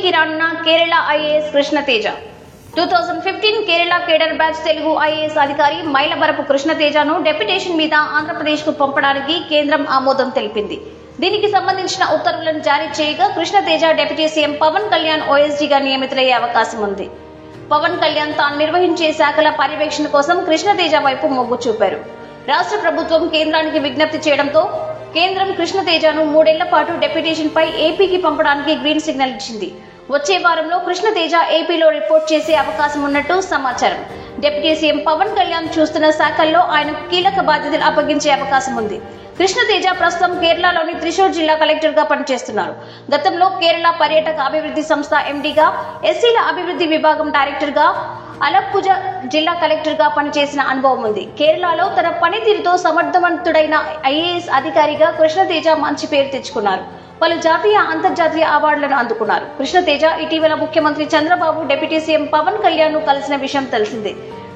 ఏపీకి రానున్న Kerala IAS Krishna Teja 2015 Kerala cadre batch Telugu IAS అధికారి మైలవరపు కృష్ణతేజను డెప్యుటేషన్ మీద ఆంధ్రప్రదేశ్ కు పంపడానికి కేంద్రం ఆమోదం తెలిపింది. దీనికి సంబంధించిన ఉత్తర్వులను జారీ చేయగా కృష్ణతేజ డిప్యూటీ సీఎం పవన్ కళ్యాణ్ ఓఎస్డీగా నియమితులయ్యే అవకాశం ఉంది. పవన్ కళ్యాణ్ తాను నిర్వహించే శాఖల పర్యవేక్షణ కోసం కృష్ణతేజ వైపు మొగ్గు చూపారు. రాష్ట్ర ప్రభుత్వం కేంద్రానికి విజ్ఞప్తి చేయడంతో కేంద్రం కృష్ణతేజను 3 ఏళ్ల పాటు డెప్యుటేషన్ పై ఏపీకి పంపడానికి గ్రీన్ సిగ్నల్ ఇచ్చింది. వచ్చే వారంలో కృష్ణతేజ ఏపీలో రిపోర్ట్ చేసే అవకాశం ఉన్నట్టు సమాచారం. డిప్యూటీ సీఎం పవన్ కళ్యాణ్ చూస్తున్న శాఖల్లో ఆయనకు కీలక బాధ్యతలు అప్పగించే అవకాశం ఉంది. కృష్ణతేజ ప్రస్తుతం కేరళలోని త్రిశూర్ జిల్లా కలెక్టర్ గా పనిచేస్తున్నారు. గతంలో కేరళ పర్యాటక అభివృద్ధి సంస్థ ఎండీగా, ఎస్సీల అభివృద్ధి విభాగం డైరెక్టర్ గా, అలప్పుజ జిల్లా కలెక్టర్ గా పనిచేసిన అనుభవం ఉంది. కేరళలో తన పనితీరుతో సమర్థవంతుడైన ఐఏఎస్ అధికారిగా కృష్ణతేజ మంచి పేరు తెచ్చుకున్నారు. పలు జాతీయ, అంతర్జాతీయ అవార్డులను అందుకున్నారు. కృష్ణతేజ ఇటీవల ముఖ్యమంత్రి చంద్రబాబు, డిప్యూటీ సీఎం పవన్ కళ్యాణ్ ను కలిసిన విషయం తెలిసిందే.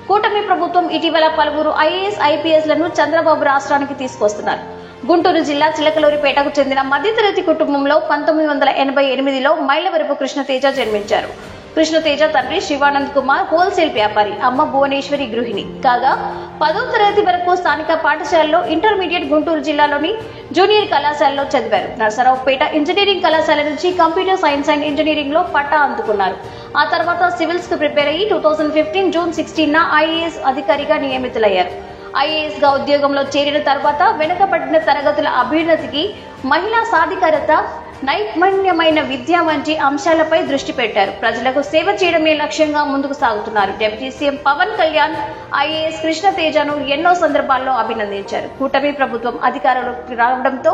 కూటమి ప్రభుత్వం ఇటీవల పలువురు ఐఏఎస్, ఐపీఎస్ లను చంద్రబాబు రాష్ట్రానికి తీసుకొస్తున్నారు. గుంటూరు జిల్లా చిలకలూరిపేటకు చెందిన మధ్యతరగతి కుటుంబంలో 1988లో మైలవరపు కృష్ణతేజ జన్మించారు. కృష్ణతేజ తండ్రి శివానంద్ కుమార్ హోల్సేల్ వ్యాపారి, అమ్మ భువనేశ్వరి గృహిణి కాగా 10వ తరగతి వరకు స్థానిక పాఠశాలలో, ఇంటర్మీడియట్ గుంటూరు జిల్లాలోని జూనియర్ కళాశాలలో చదివారు. నరసరావుపేట ఇంజనీరింగ్ కళాశాల నుంచి కంప్యూటర్ సైన్స్ అండ్ ఇంజనీరింగ్ లో పట్టా అందుకున్నారు. ఆ తర్వాత సివిల్స్ కు ప్రిపేర్ అయ్యి 2015 జూన్ 16న ఐఏఎస్ అధికారిగా నియమితులయ్యారు. ఐఏఎస్ గా ఉద్యోగంలో చేరిన తర్వాత వెనుకబడిన తరగతుల అభ్యున్నతికి, మహిళా సాధికారత, నైపుణ్యమైన విద్య వంటి అంశాలపై దృష్టి పెట్టారు. ప్రజలకు సేవ చేయడమే లక్ష్యంగా ముందుకు సాగుతున్నారు. Deputy CM Pawan Kalyan IAS కృష్ణతేజను ఎన్నో సందర్భాల్లో అభినందించారు. కూటమి ప్రభుత్వం అధికారంలోకి రావడంతో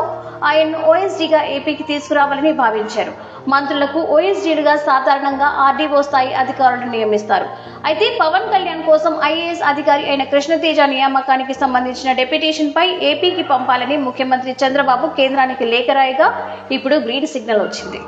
ఆయన్ను ఓఎస్డీగా ఏపీకి తీసుకురావాలని భావించారు. మంత్రులకు ఓఎస్డీలుగా సాధారణంగా ఆర్డీఓ స్థాయి అధికారులను నియమిస్తారు. అయితే పవన్ కళ్యాణ్ కోసం ఐఏఎస్ అధికారి అయిన కృష్ణతేజ నియామకానికి సంబంధించిన డెప్యుటేషన్ పై ఏపీకి పంపాలని ముఖ్యమంత్రి చంద్రబాబు కేంద్రానికి లేఖ రాయగా ఇప్పుడు గ్రీన్ సిగ్నల్ వచ్చింది.